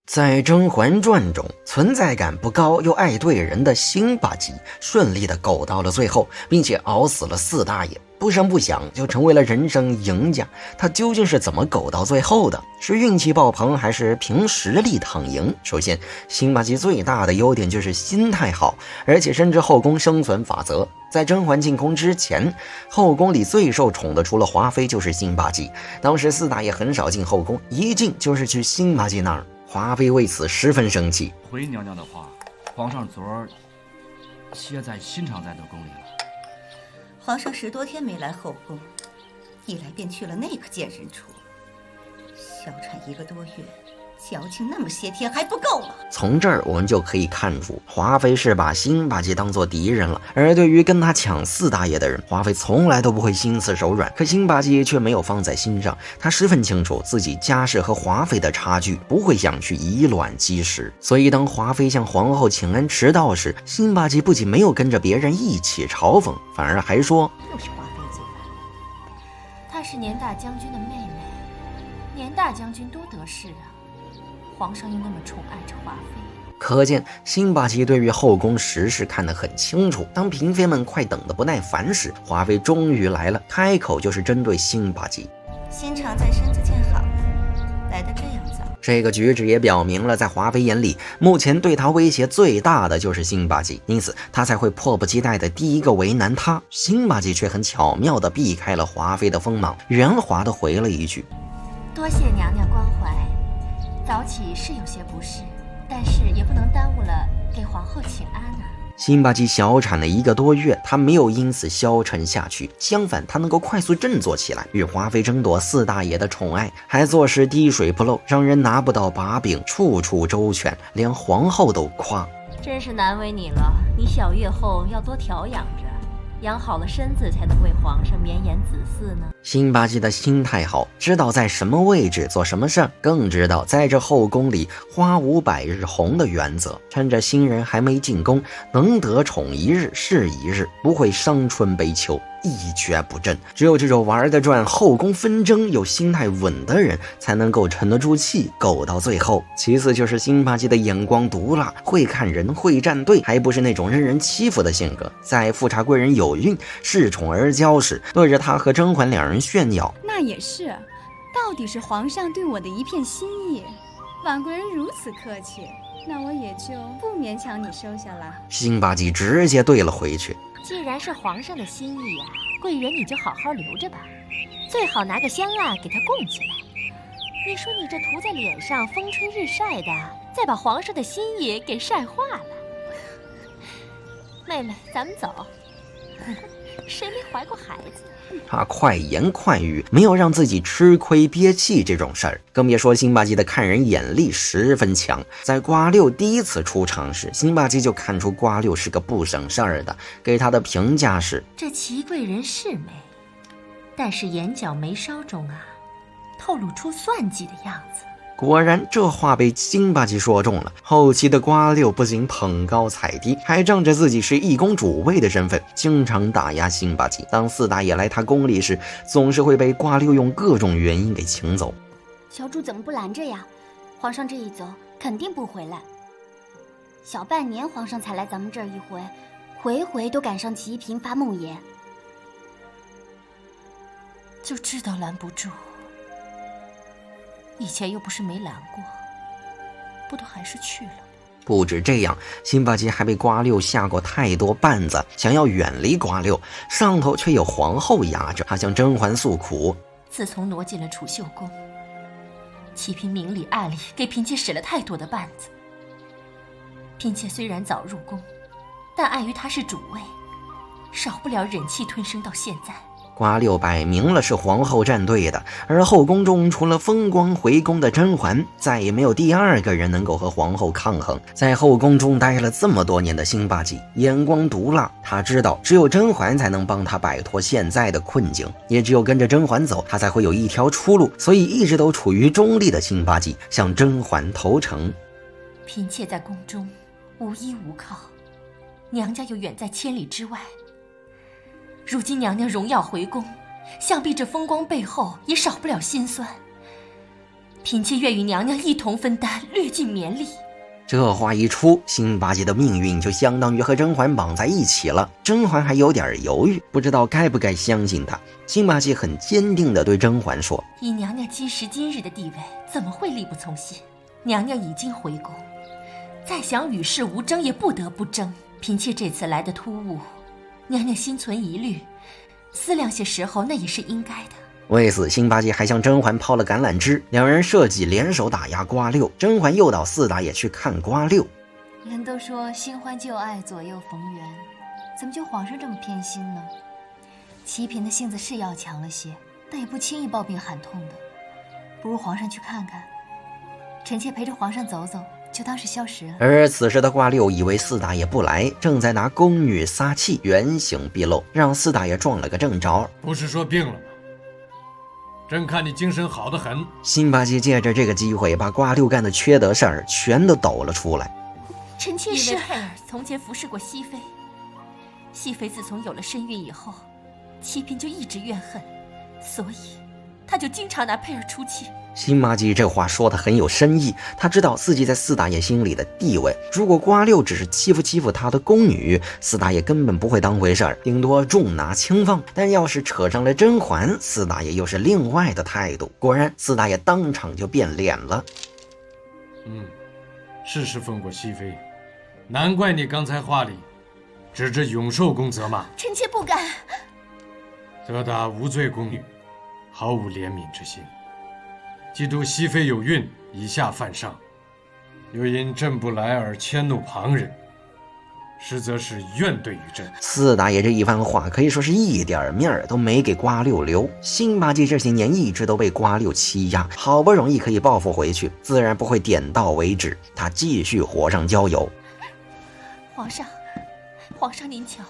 在《甄嬛传》中，存在感不高又爱对人的辛巴吉顺利的苟到了最后，并且熬死了四大爷，不声不响就成为了人生赢家。他究竟是怎么苟到最后的？是运气爆棚，还是凭实力躺赢？首先，辛巴吉最大的优点就是心态好，而且深知后宫生存法则。在甄嬛进宫之前，后宫里最受宠的除了华妃就是辛巴吉。当时四大爷很少进后宫，一进就是去辛巴吉那儿。华妃为此十分生气。回娘娘的话，皇上昨儿歇在新常在的宫里了。皇上10多天没来后宫，一来便去了那个贱人处，小产1个多月，矫情那么些天还不够吗？从这儿我们就可以看出，华妃是把辛巴吉当做敌人了。而对于跟他抢四大爷的人，华妃从来都不会心慈手软。可辛巴吉却没有放在心上，他十分清楚自己家世和华妃的差距，不会想去以卵击石。所以当华妃向皇后请安迟到时，辛巴吉不仅没有跟着别人一起嘲讽，反而还说：又是华妃最烦，她是年大将军的妹妹，年大将军多得势啊，皇上又那么宠爱着华妃。可见辛巴吉对于后宫时事看得很清楚。当嫔妃们快等得不耐烦时，华妃终于来了，开口就是针对辛巴吉。新常在身子健好，来得这样早。这个举止也表明了，在华妃眼里，目前对她威胁最大的就是辛巴吉，因此她才会迫不及待的第一个为难她。辛巴吉却很巧妙地避开了华妃的锋芒，圆滑地回了一句：多谢娘娘关怀，早起是有些不适，但是也不能耽误了给皇后请安啊。辛巴吉小产了1个多月，他没有因此消沉下去，相反，他能够快速振作起来，与华妃争夺四大爷的宠爱，还做事滴水不漏，让人拿不到把柄，处处周全，连皇后都夸。真是难为你了，你小月后要多调养着，养好了身子才能为皇上绵延子嗣呢。辛巴吉的心态好，知道在什么位置做什么事儿，更知道在这后宫里花无百日红的原则。趁着新人还没进宫，能得宠一日是一日，不会伤春悲秋，一蹶不振。只有这种玩得转后宫纷争又心态稳的人，才能够沉得住气，苟到最后。其次就是辛巴吉的眼光毒辣，会看人，会站队，还不是那种任人欺负的性格。在富察贵人有孕恃宠而骄时，对着他和甄嬛两人炫耀：那也是，到底是皇上对我的一片心意，婉贵人如此客气，那我也就不勉强你收下了。辛巴吉直接对了回去：既然是皇上的心意啊，贵人你就好好留着吧，最好拿个香蜡给它供起来。你说你这涂在脸上风吹日晒的，再把皇上的心意给晒化了。妹妹，咱们走。谁没怀过孩子？他快言快语，没有让自己吃亏憋气这种事儿。更别说辛巴吉的看人眼力十分强。在瓜六第一次出场时，辛巴吉就看出瓜六是个不省事儿的，给他的评价是：这齐贵人是美，但是眼角眉梢中啊，透露出算计的样子。果然，这话被辛巴吉说中了。后期的瓜六不仅捧高踩低，还仗着自己是一宫主位的身份，经常打压辛巴吉。当四大爷来他宫里时，总是会被瓜六用各种原因给请走。小主怎么不拦着呀？皇上这一走，肯定不回来。小半年，皇上才来咱们这儿一回，回回都赶上齐嫔发梦魇。就知道拦不住。以前又不是没拦过，不都还是去了。不止这样，辛巴吉还被瓜六下过太多绊子，想要远离瓜六，上头却有皇后压着。他向甄嬛诉苦：自从挪进了储秀宫，齐嫔明里暗里给嫔妾使了太多的绊子。嫔妾虽然早入宫，但碍于她是主位，少不了忍气吞声到现在。瓜六摆明了是皇后站队的，而后宫中除了风光回宫的甄嬛，再也没有第二个人能够和皇后抗衡。在后宫中待了这么多年的辛巴吉眼光毒辣，他知道只有甄嬛才能帮他摆脱现在的困境，也只有跟着甄嬛走，他才会有一条出路。所以一直都处于中立的辛巴吉向甄嬛投诚：嫔妾在宫中无依无靠，娘家又远在千里之外，如今娘娘荣耀回宫，想必这风光背后也少不了心酸。嫔妾愿与娘娘一同分担，略尽绵力。这话一出，辛巴吉的命运就相当于和甄嬛绑在一起了。甄嬛还有点犹豫，不知道该不该相信他。辛巴吉很坚定地对甄嬛说：“以娘娘今时今日的地位，怎么会力不从心？娘娘已经回宫，再想与世无争也不得不争。嫔妾这次来的突兀，娘娘心存疑虑，思量些时候，那也是应该的。”为此，辛巴吉还向甄嬛抛了橄榄枝，两人设计联手打压瓜六。甄嬛诱导四大爷去看瓜六。人都说新欢旧爱左右逢源，怎么就皇上这么偏心呢？齐嫔的性子是要强了些，但也不轻易抱病喊痛的。不如皇上去看看，臣妾陪着皇上走走，就当是消食了。而此时的瓜六以为四大爷不来，正在拿宫女撒气，原形毕露，让四大爷撞了个正着。不是说病了吗？朕看你精神好得很。辛巴吉借着这个机会，把瓜六干的缺德事儿全都抖了出来。臣妾是因为佩儿从前服侍过熹妃，熹妃自从有了身孕以后，齐嫔就一直怨恨，所以她就经常拿佩儿出气。辛巴吉这话说的很有深意，他知道自己在四大爷心里的地位。如果瓜六只是欺负他的宫女，四大爷根本不会当回事儿，顶多重拿轻放。但要是扯上了甄嬛，四大爷又是另外的态度。果然，四大爷当场就变脸了。是侍奉过熹妃，难怪你刚才话里指着永寿宫责骂。臣妾不敢。责打无罪宫女，毫无怜悯之心。嫉妒熹妃有孕，以下犯上，又因朕不来而迁怒旁人，实则是怨对于朕。四大爷这一番话可以说是一点面儿都没给瓜六留。辛巴吉这些年一直都被瓜六欺压，好不容易可以报复回去，自然不会点到为止。他继续火上浇油。皇上您瞧，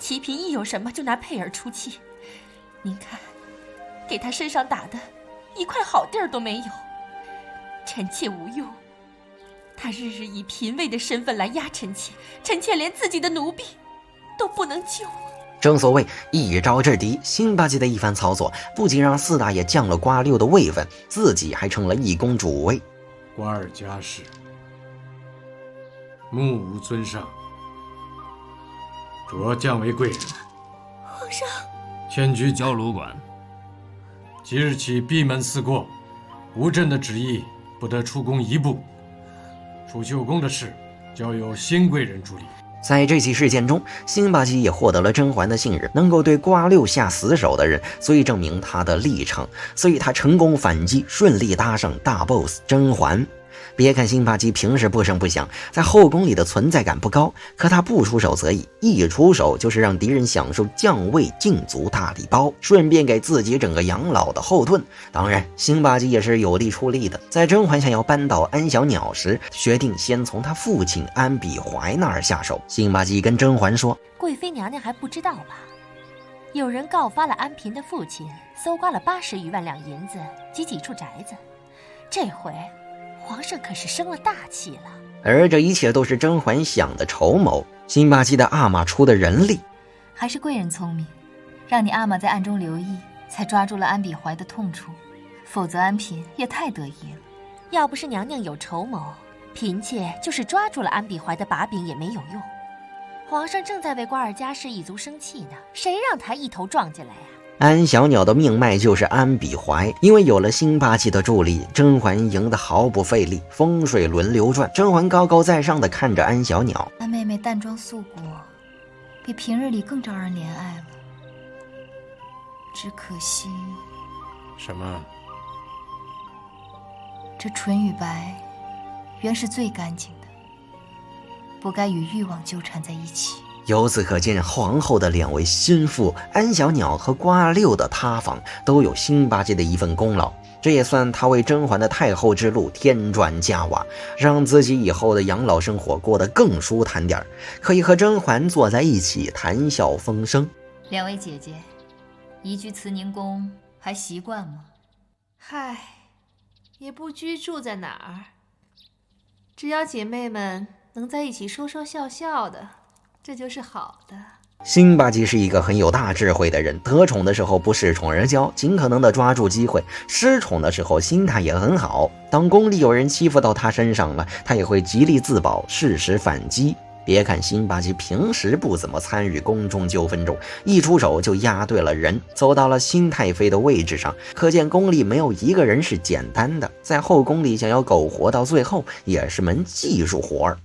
齐嫔一有什么就拿佩儿出气，您看，给他身上打的一块好地儿都没有。臣妾无用，他日日以嫔位的身份来压臣妾，臣妾连自己的奴婢都不能救。正所谓一招制敌，辛巴吉的一番操作，不仅让四大爷降了瓜六的位分，自己还成了一宫主位。瓜尔佳氏，目无尊上，擢降为贵人。皇上，迁居交鲁馆。即日起闭门思过，无朕的旨意不得出宫一步。储秀宫的事交由新贵人处理。在这起事件中，辛巴吉也获得了甄嬛的信任，能够对瓜六下死手的人，足以证明他的立场，所以他成功反击，顺利搭上大 boss 甄嬛。别看辛巴吉平时不声不响，在后宫里的存在感不高，可他不出手则已，一出手就是让敌人享受降位禁足大礼包，顺便给自己整个养老的后盾。当然，辛巴吉也是有力出力的，在甄嬛想要扳倒安小鸟时，决定先从他父亲安比怀那儿下手。辛巴吉跟甄嬛说：“贵妃娘娘还不知道吧？有人告发了安嫔的父亲搜刮了80余万两银子及几处宅子，这回皇上可是生了大气了。”而这一切都是甄嬛想的筹谋，辛巴吉的阿玛出的人力。还是贵人聪明，让你阿玛在暗中留意，才抓住了安比怀的痛处，否则安嫔也太得意了。要不是娘娘有筹谋，嫔妾就是抓住了安比怀的把柄也没有用。皇上正在为瓜尔佳氏一族生气呢，谁让他一头撞进来啊？安小鸟的命脉就是安比怀，因为有了辛巴吉的助力，甄嬛赢得毫不费力，风水轮流转。甄嬛高高在上的看着安小鸟，安妹妹淡妆素裹，比平日里更招人怜爱了。只可惜，什么？这纯与白原是最干净的，不该与欲望纠缠在一起。由此可见，皇后的2位心腹安小鸟和瓜六的塌房都有辛巴吉的一份功劳。这也算他为甄嬛的太后之路添砖加瓦，让自己以后的养老生活过得更舒坦点，可以和甄嬛坐在一起谈笑风生。2位姐姐，移居慈宁宫还习惯吗？嗨，也不拘住在哪儿，只要姐妹们能在一起说说笑笑的，这就是好的。辛巴吉是一个很有大智慧的人，得宠的时候不恃宠而骄，尽可能的抓住机会；失宠的时候心态也很好，当宫里有人欺负到他身上了，他也会极力自保，适时反击。别看辛巴吉平时不怎么参与宫中纠纷中，一出手就押对了人，走到了新太妃的位置上，可见宫里没有一个人是简单的，在后宫里想要苟活到最后也是门技术活儿。